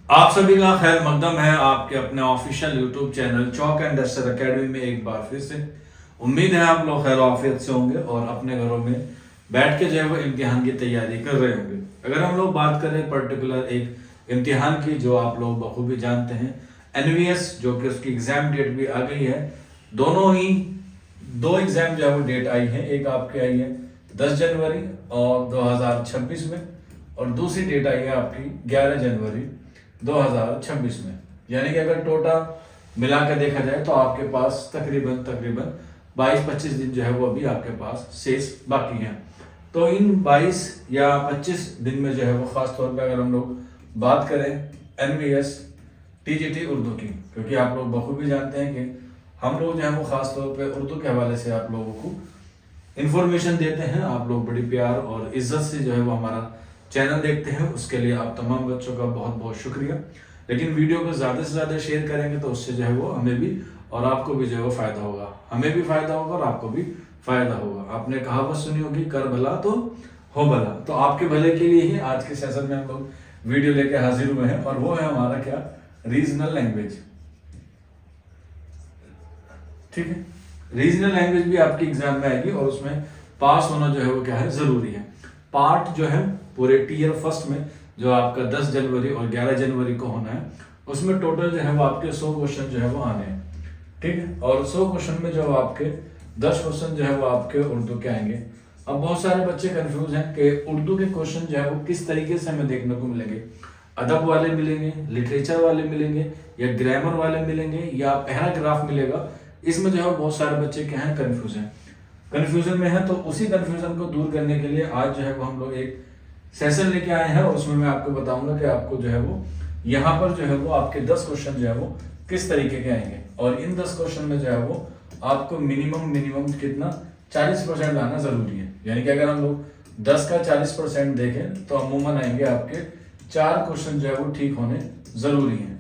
आप सभी का खैर मकदम है आपके अपने official YouTube channel chalk and duster academy में एक बार फिर से। उम्मीद है आप लोग खैर ऑफियत से होंगे और अपने घरों में बैठ के जो है वो इम्तिहान की तैयारी कर रहे होंगे। अगर हम लोग बात करें पर्टिकुलर एक इम्तिहान की जो आप लोग बखूबी जानते हैं, एनवीएस, जो कि उसकी एग्जाम डेट भी आ गई है। दोनों ही दो एग्जाम जो है वो डेट आई है, एक आपकी आई है 10 जनवरी और 2026 में, और दूसरी डेट आई है आपकी 11 जनवरी 2026 में। यानी कि अगर टोटल मिला के देखा जाए तो आपके पास तकरीबन 22-25 दिन जो है वो अभी आपके पास शेष बाकी हैं। तो इन 22 या 25 दिन में जो है वो खास तौर पे अगर हम लोग बात करें एनवीएस टीजीटी उर्दू की, क्योंकि आप लोग बखूबी जानते हैं कि हम लोग जो है वो खास तौर पे उर्दू के हवाले से आप लोगों को इन्फॉर्मेशन देते हैं। आप लोग बड़ी प्यार और इज्जत से जो है वो हमारा चैनल देखते हैं, उसके लिए आप तमाम बच्चों का बहुत बहुत शुक्रिया। लेकिन वीडियो को ज़्यादा से ज़्यादा शेयर करेंगे तो उससे जो है वो हमें भी और आपको भी जो है वो फ़ायदा होगा, हमें भी फ़ायदा होगा और आपको भी फ़ायदा होगा। आपने कहावत सुनी होगी, कर भला तो हो भला। तो आपके भले के लिए ही आज के सेशन में हम लोग वीडियो लेके हाजिर हुए हैं, और वो है हमारा क्या, रीजनल लैंग्वेज। ठीक है, रीजनल लैंग्वेज भी आपकी एग्जाम में आएगी और उसमें पास होना जो है वो क्या है, जरूरी है। पार्ट जो है पूरे टीयर फर्स्ट में जो आपका 10 जनवरी और 11 जनवरी को होना है, उसमें टोटल जो है वो आपके 100 क्वेश्चन जो है वो आने हैं। ठीक है, और 100 क्वेश्चन में जो आपके 10 क्वेश्चन जो है वो आपके उर्दू के आएंगे। अब बहुत सारे बच्चे कंफ्यूज हैं कि उर्दू के क्वेश्चन जो है वो किस तरीके से हमें देखने को मिलेंगे। अदब वाले मिलेंगे, लिटरेचर वाले मिलेंगे, या ग्रामर वाले मिलेंगे, या पैराग्राफ मिलेगा। इसमें जो है बहुत सारे बच्चे क्या हैं, कंफ्यूज हैं, कंफ्यूजन में है। तो उसी कंफ्यूजन को दूर करने के लिए आज जो है वो हम लोग एक सेशन लेके आए हैं, और उसमें मैं आपको बताऊंगा कि आपको जो है वो यहाँ पर जो है वो आपके 10 क्वेश्चन जो है वो किस तरीके के आएंगे। और इन 10 क्वेश्चन में जो है वो आपको मिनिमम कितना 40% लाना जरूरी है। यानी कि अगर हम लोग 10 का 40% देखें तो अमूमन आएंगे आपके 4 क्वेश्चन जो है वो ठीक होने जरूरी है।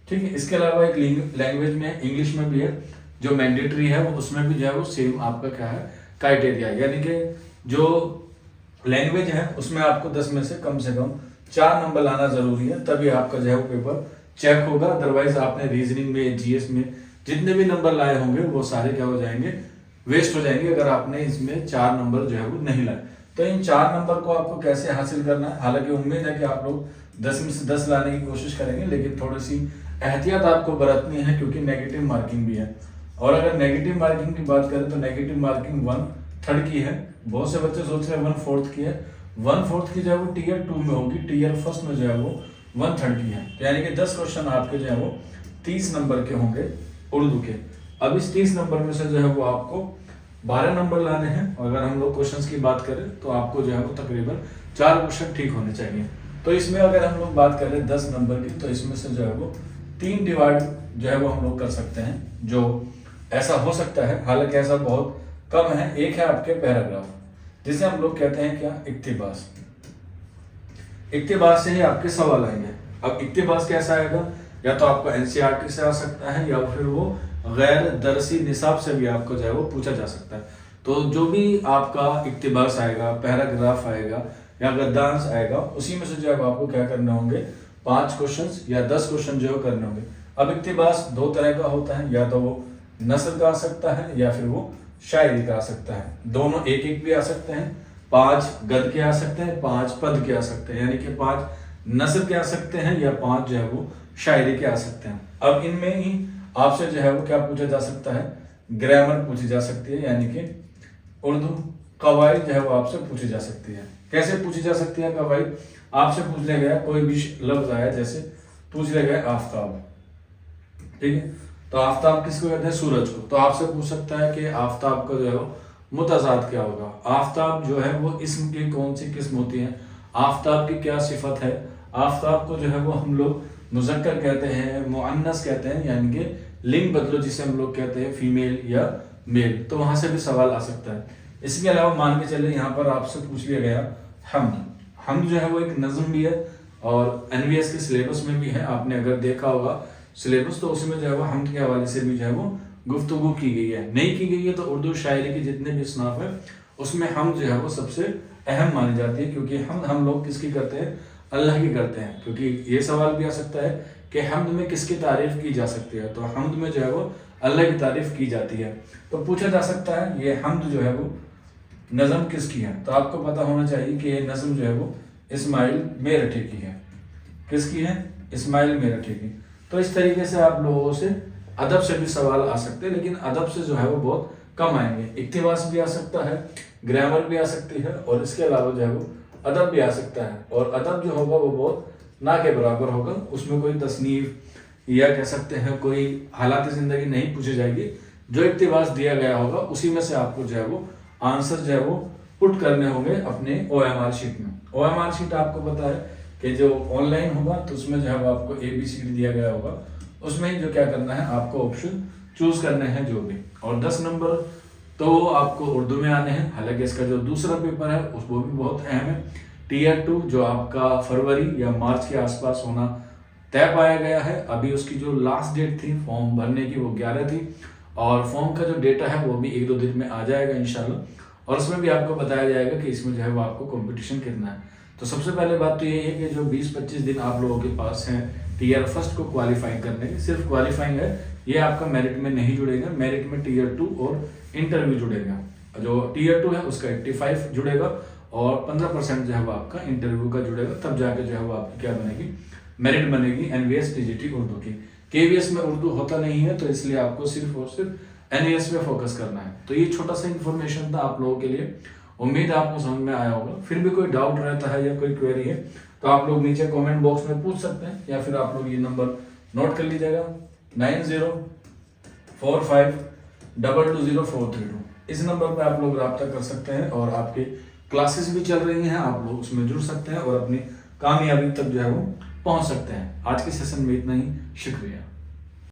ठीक है, इसके अलावा एक लैंग्वेज में इंग्लिश में भी है जो मैंडेटरी है, वो उसमें भी जो है वो सेम आपका क्या है, क्राइटेरिया। यानी कि जो लैंग्वेज है उसमें आपको 10 में से कम 4 नंबर लाना जरूरी है, तभी आपका जो है वो पेपर चेक होगा। अदरवाइज आपने रीजनिंग में, जीएस में जितने भी नंबर लाए होंगे वो सारे क्या हो जाएंगे, वेस्ट हो जाएंगे, अगर आपने इसमें 4 नंबर जो है वो नहीं लाए। तो इन 4 नंबर को आपको कैसे हासिल करना है, हालांकि उम्मीद है कि आप लोग 10 में से 10 लाने की कोशिश करेंगे, लेकिन थोड़ी सी एहतियात आपको बरतनी है, क्योंकि नेगेटिव मार्किंग भी है। और अगर नेगेटिव मार्किंग की बात करें तो नेगेटिव मार्किंग 1/3 की है। बहुत से बच्चे सोच रहे हैं 1/4 की है। 1/4 की जो है वो टीयर 2 में होगी, टीयर फर्स्ट में जो है वो 1/3 की है। तो यानी कि 10 क्वेश्चन आपके जो है वो 30 नंबर के होंगे उर्दू के। अब इस 30 नंबर में से जो है वो आपको 12 नंबर लाने हैं, और अगर हम लोग क्वेश्चन की बात करें तो आपको जो है वो तकरीबन 4 क्वेश्चन ठीक होने चाहिए। तो इसमें अगर हम लोग बात करें 10 नंबर की, तो इसमें से जो है वो 3 डिवाइड जो है वो हम लोग कर सकते हैं, जो ऐसा हो सकता है, हालांकि ऐसा बहुत कम है। एक है आपके पैराग्राफ, जिसे हम लोग कहते हैं क्या, इक्तिबास। इक्तिबास से ही आपके सवाल आएंगे। अब इक्तिबास कैसा आएगा, या तो आपको एनसीईआरटी से आ सकता है, या फिर वो गैर दरसी निसाब से भी आपको जो है वो पूछा जा सकता है। तो जो भी आपका इक्तिबास आएगा, पैराग्राफ आएगा या गद्दांश आएगा, उसी में से जो है आपको क्या करने होंगे, 5 क्वेश्चन या 10 क्वेश्चन जो है करने होंगे। अब इक्तिबास 2 तरह का होता है, या तो वो नस्र का आ सकता है या फिर वो शायरी का आ सकता है। दोनों एक एक भी आ सकते हैं। 5 गद के आ सकते हैं, 5 पद के आ सकते हैं, यानी कि 5 नस्र के आ सकते हैं या 5 जो है वो शायरी के आ सकते हैं। अब इनमें ही आपसे जो है वो क्या पूछा जा सकता है, ग्रामर पूछी जा सकती है, यानी कि उर्दू कवायद जो है वो आपसे पूछी जा सकती है। कैसे पूछी जा सकती है कवायद, आपसे पूछ लिया गया कोई भी लफ्ज आया, जैसे पूछ लिया गया आफ्ताब। ठीक है, तो आफ्ताब किसको कहते हैं, सूरज को। तो आपसे पूछ सकता है कि आफ्ताब का जो है मुतजाद क्या होगा, आफ्ताब जो है वो इस्म की कौन सी किस्म होती है, आफ्ताब की क्या सिफत है, आफ्ताब को जो है वो हम लोग मुज़क्कर कहते हैं, मुअन्नस कहते हैं, यानी कि लिंग बदलो जिसे हम लोग कहते हैं फीमेल या मेल। तो वहां से भी सवाल आ सकता है। इसके अलावा मान के चले यहाँ पर आपसे पूछ लिया गया हमद जो है वो एक नज्म भी है, और एनवीएस के सिलेबस में भी है। आपने अगर देखा होगा सिलेबस, तो उसमें जो है वो हमद के हवाले से भी जो है वो गुफ्तगू की गई है। नहीं की गई है तो उर्दू शायरी के जितने भी स्नाफ है उसमें हम जो है वो सबसे अहम मानी जाती है, क्योंकि हम लोग किसकी करते हैं, अल्लाह की करते हैं, क्योंकि ये सवाल भी आ सकता है कि हम्द में किसकी तारीफ की जा सकती है, तो हम्द में जो है वो अल्लाह की तारीफ की जाती है। तो पूछा जा सकता है ये हम्द जो है वो नज़म किसकी है, तो आपको पता होना चाहिए कि ये नज़म जो है वो इस्माइल मेरठी की है। किसकी है? इस्माइल मेरठी की। तो इस तरीके से आप लोगों से अदब से भी सवाल आ सकते हैं, लेकिन अदब से जो है वो बहुत कम आएंगे। इक्तिबास भी आ सकता है, ग्रामर भी आ सकती है, और इसके अलावा जो है वो अदब भी आ सकता है। और अदब जो होगा वो बहुत ना के बराबर होगा, उसमें कोई तसनीफ या कह सकते हैं कोई हालात ज़िंदगी नहीं पूछी जाएगी। जो इक्तिबास दिया गया होगा उसी में से आपको जो है वो आंसर जो है वो पुट करने होंगे अपने OMR शीट में। OMR शीट आपको पता है कि जो ऑनलाइन होगा तो उसमें जो है वो आपको ABCD दिया गया होगा, उसमें ही जो क्या करना है आपको ऑप्शन चूज करने हैं जो भी। और 10 नंबर तो आपको उर्दू में आने हैं। हालांकि इसका जो दूसरा पेपर है वो भी बहुत अहम है, Tier 2, जो आपका फरवरी या मार्च के आसपास होना तय पाया गया है। अभी उसकी जो लास्ट डेट थी फॉर्म भरने की वो 11 थी, और फॉर्म का जो डेटा है वो भी 1-2 दिन में आ जाएगा इंशाल्लाह। और उसमें भी आपको बताया जाएगा कि इसमें जो है वो आपको कंपटीशन कितना है। तो सबसे पहले बात तो ये है कि जो 20-25 दिन आप लोगों के पास हैं Tier 1 को क्वालिफाई करने के, सिर्फ क्वालिफाइंग है, ये आपका मेरिट में नहीं जुड़ेगा। मेरिट में Tier 2 और इंटरव्यू जुड़ेगा। जो Tier 2 है उसका 85 जुड़ेगा, और 15% जो है वो आपका इंटरव्यू का जुड़ेगा, तब जाके जो है वो आपकी क्या बनेगी, मेरिट बनेगी NVS TGT उर्दू की। KVS में उर्दू होता नहीं है, तो इसलिए आपको सिर्फ और सिर्फ NVS पे फोकस करना है। तो ये छोटा सा इन्फॉर्मेशन था आप लोगों के लिए, उम्मीद है आपको समझ में आया होगा। फिर भी कोई डाउट रहता है या कोई क्वेरी है तो आप लोग नीचे कमेंट बॉक्स में पूछ सकते हैं, या फिर आप लोग ये नंबर नोट कर लीजिएगा 9045220432। इस नंबर पे आप लोग रब्ता कर सकते हैं, और आपके क्लासेस भी चल रही हैं, आप लोग उसमें जुड़ सकते हैं और अपनी कामयाबी तक जो है वो पहुंच सकते हैं। आज के सेशन में इतना ही, शुक्रिया।